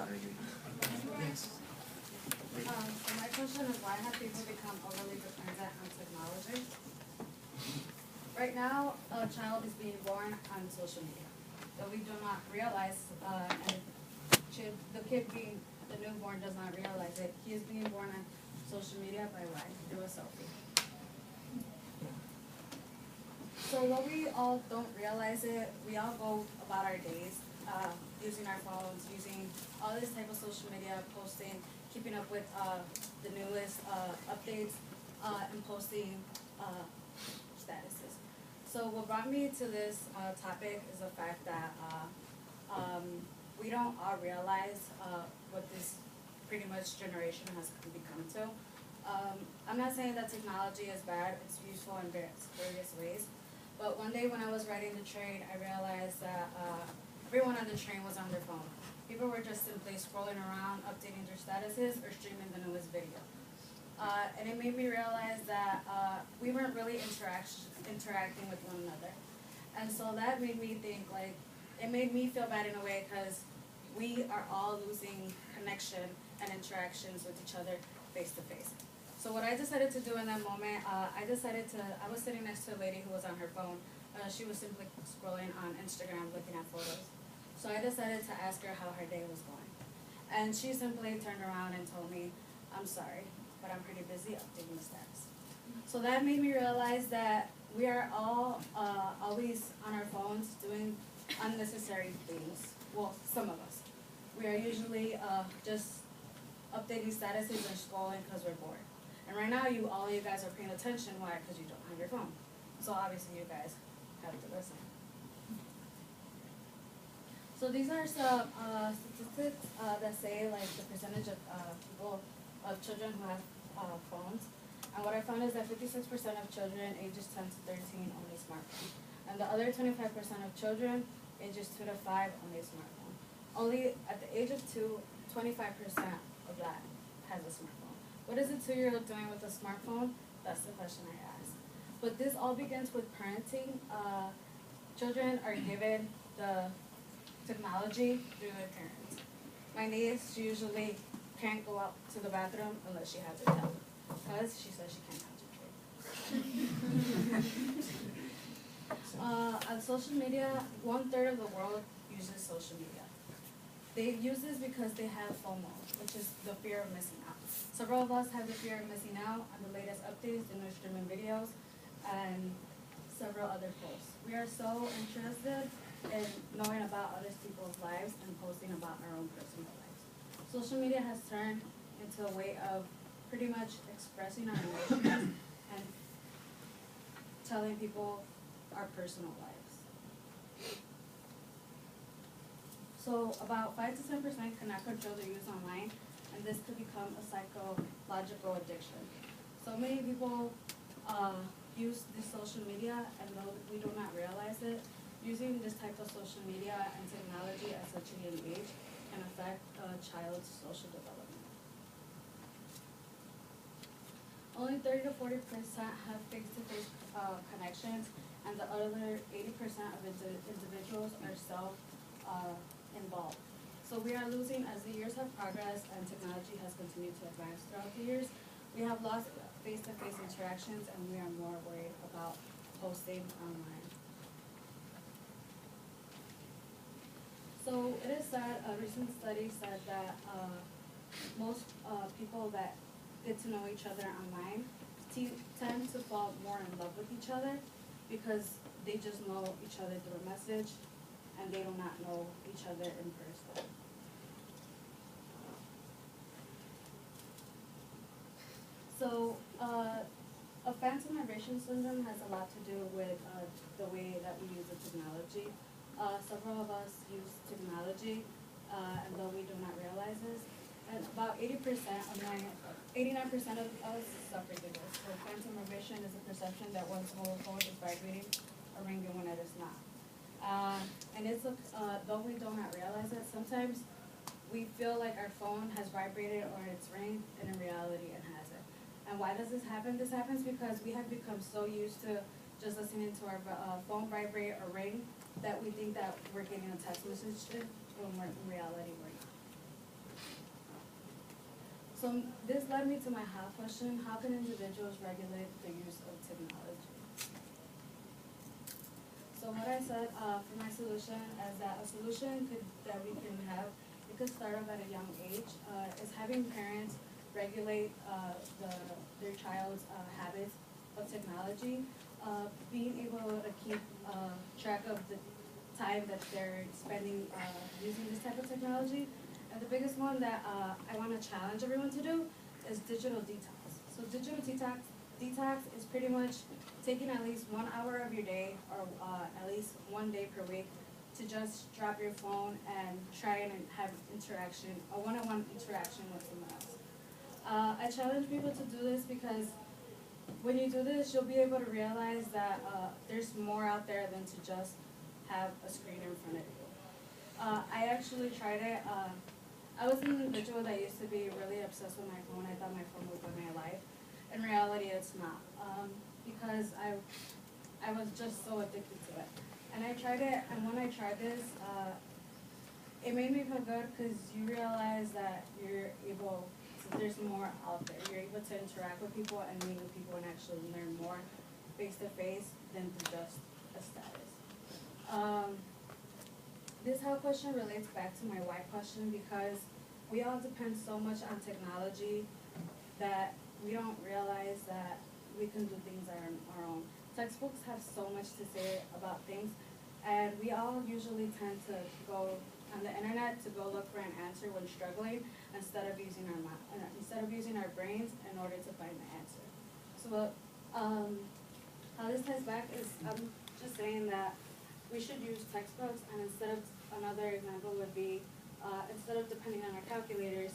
Yes. So my question is, why have people become overly dependent on technology? Right now, a child is being born on social media. Though we do not realize, and the kid being the newborn does not realize it, he is being born on social media by why? Through a selfie. So what we all don't realize it, we all go about our days using our phones, using all this type of social media, posting, keeping up with the newest updates, and posting statuses. So what brought me to this topic is the fact that we don't all realize what this pretty much generation has become to. I'm not saying that technology is bad, it's useful in various ways. But one day when I was riding the train, I realized that everyone on the train was on their phone. People were just simply scrolling around, updating their statuses, or streaming the newest video. And it made me realize that we weren't really interacting with one another. And so that made me think, like, it made me feel bad in a way because we are all losing connection and interactions with each other face to face. So what I decided to do in that moment, I was sitting next to a lady who was on her phone. She was simply scrolling on Instagram looking at photos. So I decided to ask her how her day was going. And she simply turned around and told me, "I'm sorry, but I'm pretty busy updating the status." So that made me realize that we are all always on our phones doing unnecessary things. Well, some of us. We are usually just updating statuses and scrolling because we're bored. And right now, all you guys are paying attention. Why? Because you don't have your phone. So obviously, you guys have to listen. So these are some statistics that say like the percentage of children who have phones. And what I found is that 56% of children ages 10 to 13 own a smartphone. And the other 25% of children ages 2 to 5 own a smartphone. Only at the age of 2, 25% of that has a smartphone. What is a 2-year-old doing with a smartphone? That's the question I asked. But this all begins with parenting. Children are given the technology through their parents. My niece usually can't go out to the bathroom unless she has her tablet, because she says she can't concentrate. On social media, 1/3 of the world uses social media. They use this because they have FOMO, which is the fear of missing out. Several of us have the fear of missing out on the latest updates, the new streaming videos, and several other posts. We are so interested in knowing about other people's lives and posting about our own personal lives. Social media has turned into a way of pretty much expressing our emotions and telling people our personal lives. So about 5 to 10% cannot control their use online, and this could become a psychological addiction. So many people use this social media, and though we do not realize it, using this type of social media and technology at such a young age can affect a child's social development. Only 30 to 40% have face-to-face connections, and the other 80% of individuals are self-involved. So we are losing, as the years have progressed and technology has continued to advance throughout the years, we have lost face-to-face interactions, and we are more worried about posting online. So it is sad, a recent study said that most people that get to know each other online tend to fall more in love with each other because they just know each other through a message and they do not know each other in person. So a phantom migration syndrome has a lot to do with the way that we use the technology. Several of us use technology, and though we do not realize this, and about 89% of us suffer through this. So phantom migration is the perception that one's mobile phone is vibrating or ringing when it is not. And it's though we do not realize it, sometimes we feel like our phone has vibrated or it's ringed, and in reality it hasn't. And why does this happen? This happens because we have become so used to just listening to our phone vibrate or ring that we think that we're getting a text message when in reality we're not. So this led me to my how question: how can individuals regulate the use of technology? So what I said for my solution is that a solution that we can have, it could start off at a young age, is having parents regulate their child's habits of technology, being able to keep track of the time that they're spending using this type of technology. And the biggest one that I want to challenge everyone to do is digital detox. So digital detox is pretty much taking at least 1 hour of your day, or at least 1 day per week, to just drop your phone and try and have interaction, a one-on-one interaction with someone else. I challenge people to do this because when you do this, you'll be able to realize that there's more out there than to just have a screen in front of you. I actually tried it. I was an individual that used to be really obsessed with my phone. I thought my phone would be my life. In reality, it's not, because I was just so addicted to it. And I tried it, and when I tried this, it made me feel good because you realize that you're able to, there's more out there. You're able to interact with people and meet with people and actually learn more face to face than through just a status. This how question relates back to my why question, because we all depend so much on technology that we don't realize that we can do things on our own. Textbooks have so much to say about things, and we all usually tend to go on the internet to go look for an answer when struggling instead of using our brains in order to find the answer. So how this ties back is, I'm just saying that we should use textbooks, and instead of, another example would be, instead of depending on our calculators,